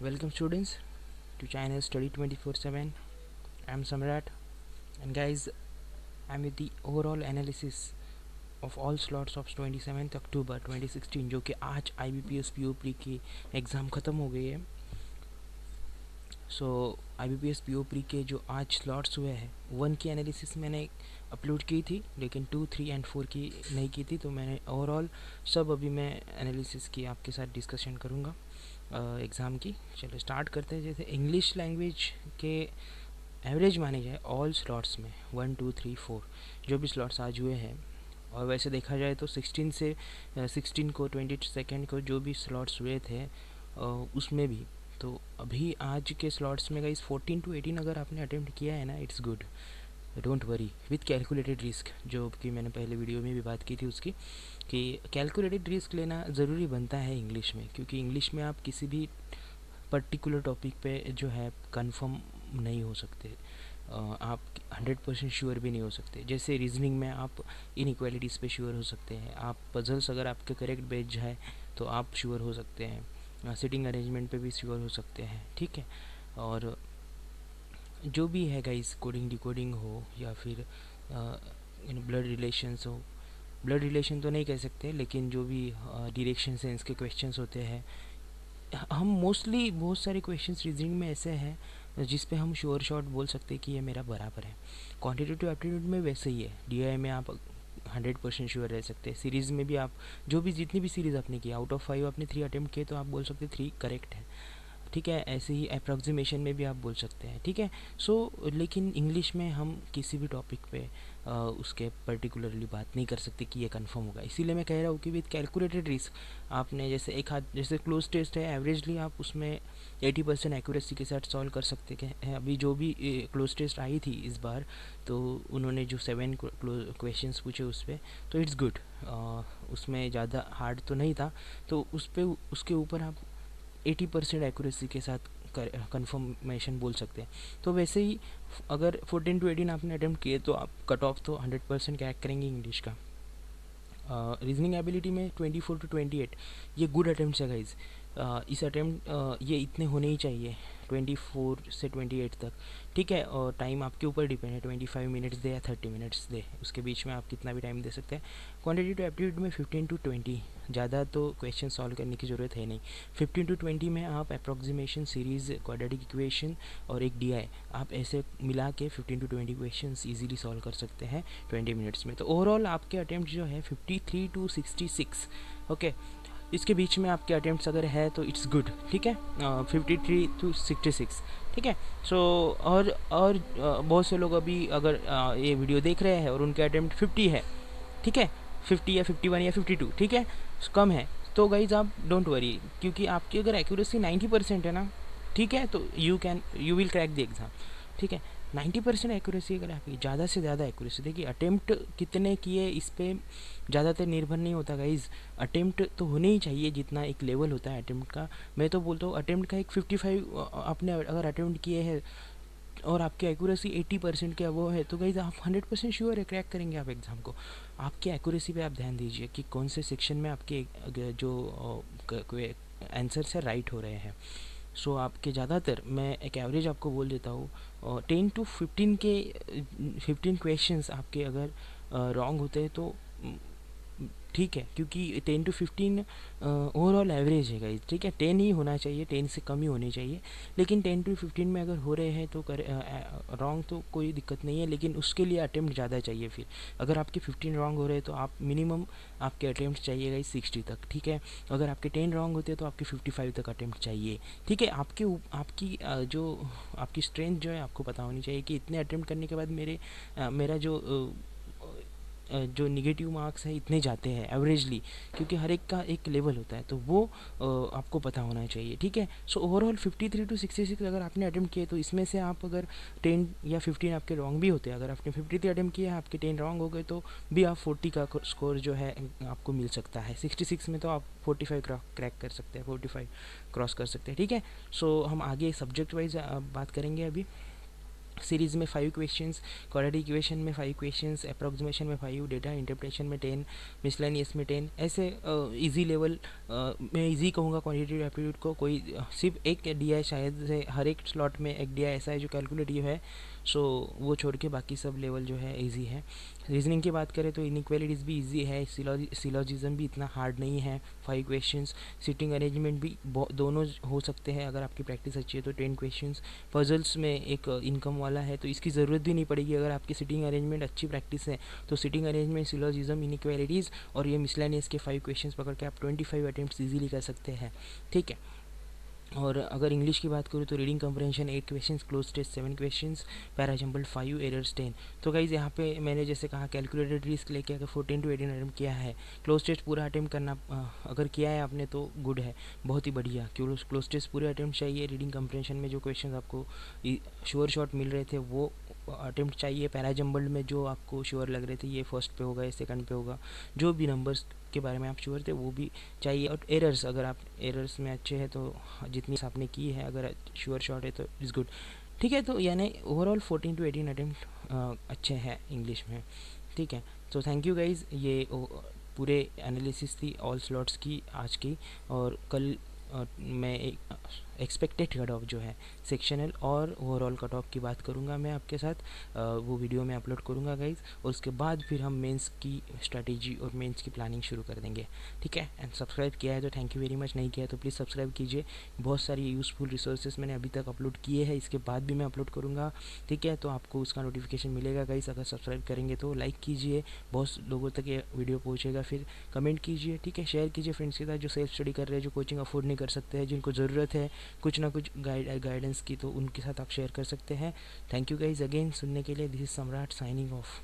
Welcome students to channel Study 24/7. I'm Samrat, and guys, I'm with the overall analysis of all slots of 27th October 2016 जो कि आज IBPS PO-Pre की exam ख़त्म हो गई है। सो IBPS PO-Pre के जो आज स्लॉट्स हुए हैं 1 की एनालिसिस मैंने अपलोड की थी, लेकिन 2, 3 एंड 4 की नहीं की थी। तो मैंने ओवरऑल सब अभी मैं एनालिसिस की आपके साथ डिस्कशन करूँगा एग्ज़ाम की। चलो स्टार्ट करते हैं। जैसे इंग्लिश लैंग्वेज के एवरेज माने जाए ऑल स्लॉट्स में 1, 2, 3, 4 जो भी स्लॉट्स आज हुए हैं, और वैसे देखा जाए तो 16 से 16 को 22 को जो भी स्लॉट्स हुए थे उसमें भी, तो अभी आज के स्लॉट्स में गाइस 14 to 18 अगर आपने अटेम्प्ट किया है ना, it's good, don't worry with calculated risk, जो कि मैंने पहले वीडियो में भी बात की थी उसकी, कि कैलकुलेटेड रिस्क लेना ज़रूरी बनता है इंग्लिश में, क्योंकि इंग्लिश में आप किसी भी पर्टिकुलर टॉपिक पे जो है कंफर्म नहीं हो सकते, आप 100% श्योर भी नहीं हो सकते। जैसे रीजनिंग में आप इनइक्वालिटीज़ पे श्योर हो सकते हैं, आप पजल्स अगर आपके करेक्ट बेच जाए तो आप श्योर हो सकते हैं, सिटिंग अरेंजमेंट पे भी श्योर हो सकते हैं, ठीक है। और जो भी है गाइस, कोडिंग डिकोडिंग हो या फिर ब्लड रिलेशंस हो, ब्लड रिलेशन तो नहीं कह सकते, लेकिन जो भी डायरेक्शन सेंस के क्वेश्चंस होते हैं, हम मोस्टली बहुत सारे क्वेश्चंस रीजनिंग में ऐसे हैं जिस पे हम श्योर शॉट बोल सकते हैं कि ये मेरा बराबर है। क्वांटिटेटिव एप्टीट्यूड में वैसे ही है, डीआई में आप 100% श्योर रह सकते हैं। सीरीज़ में भी आप जो भी जितनी भी सीरीज़ आपने की, आउट ऑफ 5 आपने 3 अटेम्प्ट किए तो आप बोल सकते हैं 3 करेक्ट है, ठीक है। ऐसे ही अप्रॉक्सीमेशन में भी आप बोल सकते हैं, ठीक है। लेकिन इंग्लिश में हम किसी भी टॉपिक पे उसके पर्टिकुलरली बात नहीं कर सकते कि ये कंफर्म होगा। इसीलिए मैं कह रहा हूँ कि विथ कैलकुलेटेड रिस्क आपने जैसे एक हाथ, जैसे क्लोज टेस्ट है, एवरेजली आप उसमें 80% एक्यूरेसी के साथ सॉल्व कर सकते हैं। अभी जो भी क्लोज टेस्ट आई थी इस बार, तो उन्होंने जो 7 क्वेश्चंस पूछे उस पर, तो इट्स गुड, उसमें ज़्यादा हार्ड तो नहीं था, तो उस पर उसके ऊपर आप 80% एक्यूरेसी के साथ कंफर्मेशन बोल सकते हैं। तो वैसे ही अगर 14 to 18 आपने अटेम्प्ट किए तो आप कट ऑफ तो 100% क्रैक करेंगे इंग्लिश का। रीजनिंग एबिलिटी में 24 to 28 ये गुड अटेम्प्ट है गाइज। इस अटेम्प्ट ये इतने होने ही चाहिए 24 से 28 तक, ठीक है। और टाइम आपके ऊपर डिपेंड है, 25 मिनट्स दे या 30 मिनट्स दे, उसके बीच में आप कितना भी टाइम दे सकते हैं। क्वांटिटेटिव एप्टीट्यूड में 15 to 20, ज़्यादा तो क्वेश्चन सॉल्व करने की ज़रूरत है नहीं। 15 to 20 में आप अप्रॉक्सीमेशन, सीरीज़, क्वाड्रेटिक इक्वेशन और एक डीआई, आप ऐसे मिला के 15 to 20 क्वेश्चन ईजिली सॉल्व कर सकते हैं 20 मिनट्स में। तो ओवरऑल आपके अटैम्प्ट जो है 53 to 66, ओके, इसके बीच में आपके अटैम्प्ट्स अगर है तो इट्स गुड, ठीक है। 53 to 66, ठीक है। और बहुत से लोग अभी अगर ये वीडियो देख रहे हैं और उनके अटैम्प्ट 50 है, ठीक है, 50 या 51 या 52, ठीक है, कम है, तो गाइज आप डोंट वरी, क्योंकि आपकी अगर एक्यूरेसी 90% है ना, ठीक है, तो you will crack the exam, ठीक है। 90% एक्यूरेसी अगर आपकी, ज़्यादा से ज़्यादा एक्यूरेसी, देखिए अटेम्प्ट कितने किए इस पर ज़्यादातर निर्भर नहीं होता गाइज, अटेम्प्ट तो होने ही चाहिए जितना एक लेवल होता है अटेम्प्ट का। मैं तो बोलता हूँ अटेम्प्ट का एक 55 आपने अगर अटेम्प्ट किए हैं और आपकी एक्यूरेसी 80% के अबव है, तो गाइज आप 100% श्योर है क्रैक करेंगे आप एग्ज़ाम को। आपके एक्यूरेसी पे आप ध्यान दीजिए कि कौन से सेक्शन में आपके जो आंसर्स है राइट हो रहे हैं। आपके ज़्यादातर, मैं एक एवरेज आपको बोल देता हूँ, 10 to 15 क्वेश्चंस आपके अगर रॉन्ग होते हैं तो ठीक है, क्योंकि 10 to 15 ओवरऑल एवरेज है गाइस, ठीक है। 10 ही होना चाहिए, 10 से कम ही होने चाहिए, लेकिन 10 to 15 में अगर हो रहे हैं तो रॉन्ग तो कोई दिक्कत नहीं है, लेकिन उसके लिए अटेम्प्ट ज़्यादा चाहिए। फिर अगर आपके 15 रॉन्ग हो रहे हैं तो आप मिनिमम आपके अटेम्प्ट चाहिए गाइस 60 तक, ठीक है। अगर आपके 10 रॉन्ग होते हैं तो आपके 55 तक अटेम्प्ट चाहिए, ठीक है। आपकी जो आपकी स्ट्रेंथ जो है आपको पता होनी चाहिए कि इतने अटेम्प्ट करने के बाद मेरा जो निगेटिव मार्क्स है इतने जाते हैं एवरेजली, क्योंकि हर एक का एक लेवल होता है, तो वो आपको पता होना चाहिए, ठीक है। ओवरऑल 53 to 66 अगर आपने अटेम्प्ट किए तो इसमें से आप अगर 10 या 15 आपके रॉन्ग भी होते हैं, अगर आपने 53 अटेम्प्ट किया है, आपके 10 रॉन्ग हो गए, तो भी आप 40 का स्कोर जो है आपको मिल सकता है। 66 में तो आप 45 क्रैक कर सकते हैं, 45 क्रॉस कर सकते हैं, ठीक है। हम आगे सब्जेक्ट वाइज बात करेंगे अभी। सीरीज़ में 5 क्वेश्चंस, क्वाड्रेटिक इक्वेशन में 5 क्वेश्चंस, अप्रॉक्सीमेशन में 5, डेटा इंटरप्रिटेशन में 10, मिसलेनियस में 10, ऐसे इजी लेवल, मैं इजी कहूँगा क्वांटिटेटिव एप्टीट्यूड को। कोई सिर्फ एक दिया है शायद से, हर एक स्लॉट में एक दिया ऐसा है जो कैलकुलेटिव है, सो वो छोड़ के बाकी सब लेवल जो है इजी है। रीजनिंग की बात करें तो इनइक्वालिटीज़ भी इजी है, सिलॉजिज्म भी इतना हार्ड नहीं है, 5 क्वेश्चंस, सिटिंग अरेंजमेंट भी दोनों हो सकते हैं अगर आपकी प्रैक्टिस अच्छी है तो 10 क्वेश्चंस। पजल्स में एक इनकम वाला है तो इसकी ज़रूरत भी नहीं पड़ेगी अगर आपकी सिटिंग अरेंजमेंट अच्छी प्रैक्टिस है, तो सिटिंग अरेंजमेंट, सिलॉजिज्म, इनइक्वालिटीज़ और ये मिसलेनियस के 5 क्वेश्चंस पकड़ के आप 25 अटेम्प्ट्स इजीली कर सकते हैं, ठीक है। और अगर इंग्लिश की बात करूँ तो reading comprehension 8 questions, close test 7 questions, para jumble 5, errors 10। तो गाइज यहाँ पे मैंने जैसे कहा कैलकुलेटेड रिस्क लेके अगर 14 to 18 अटेम्प्ट किया है, क्लोज टेस्ट पूरा अटेम्प्ट करना अगर किया है आपने तो गुड है, बहुत ही बढ़िया। क्लोज टेस्ट पूरे अटेम्प्ट चाहिए, रीडिंग कम्प्रहेंशन में जो क्वेश्चन आपको श्योर शॉट मिल रहे थे वो अटेम्प्ट चाहिए, पैराजम्बल में जो आपको श्योर लग रहे थे ये फर्स्ट पे होगा, ये सेकंड पे होगा, जो भी नंबर्स के बारे में आप श्योर थे वो भी चाहिए। और एरर्स, अगर आप एरर्स में अच्छे हैं तो जितनी आपने की है अगर श्योर शॉट है तो इज़ गुड, ठीक है। तो यानी ओवरऑल 14 to 18 अटेम्प्ट अच्छे हैं इंग्लिश में, ठीक है। तो थैंक यू गाइज, ये पूरे एनालिसिस थी ऑल स्लॉट्स की आज की। और कल मैं एक एक्सपेक्टेड कट ऑफ जो है सेक्शनल और ओवरऑल कट ऑफ की बात करूँगा मैं आपके साथ, वो वीडियो में अपलोड करूँगा गाइज। और उसके बाद फिर हम मेंस की स्ट्रैटेजी और मेंस की प्लानिंग शुरू कर देंगे, ठीक है। एंड सब्सक्राइब किया है तो थैंक यू वेरी मच, नहीं किया है तो प्लीज़ सब्सक्राइब कीजिए। बहुत सारी यूज़फुल रिसोर्सेज मैंने अभी तक अपलोड किए हैं, इसके बाद भी मैं अपलोड करूँगा, ठीक है। तो आपको उसका नोटिफिकेशन मिलेगा गाइज अगर सब्सक्राइब करेंगे तो। लाइक कीजिए, बहुत लोगों तक ये वीडियो पहुँचेगा, फिर कमेंट कीजिए, ठीक है। शेयर कीजिए फ्रेंड्स के साथ जो सेल्फ स्टडी कर रहे हैं, जो कोचिंग अफोर्ड नहीं कर सकते हैं, जिनको ज़रूरत है कुछ ना कुछ गाइडेंस की, तो उनके साथ आप शेयर कर सकते हैं। थैंक यू गाइज अगेन सुनने के लिए। दिस इज सम्राट साइनिंग ऑफ।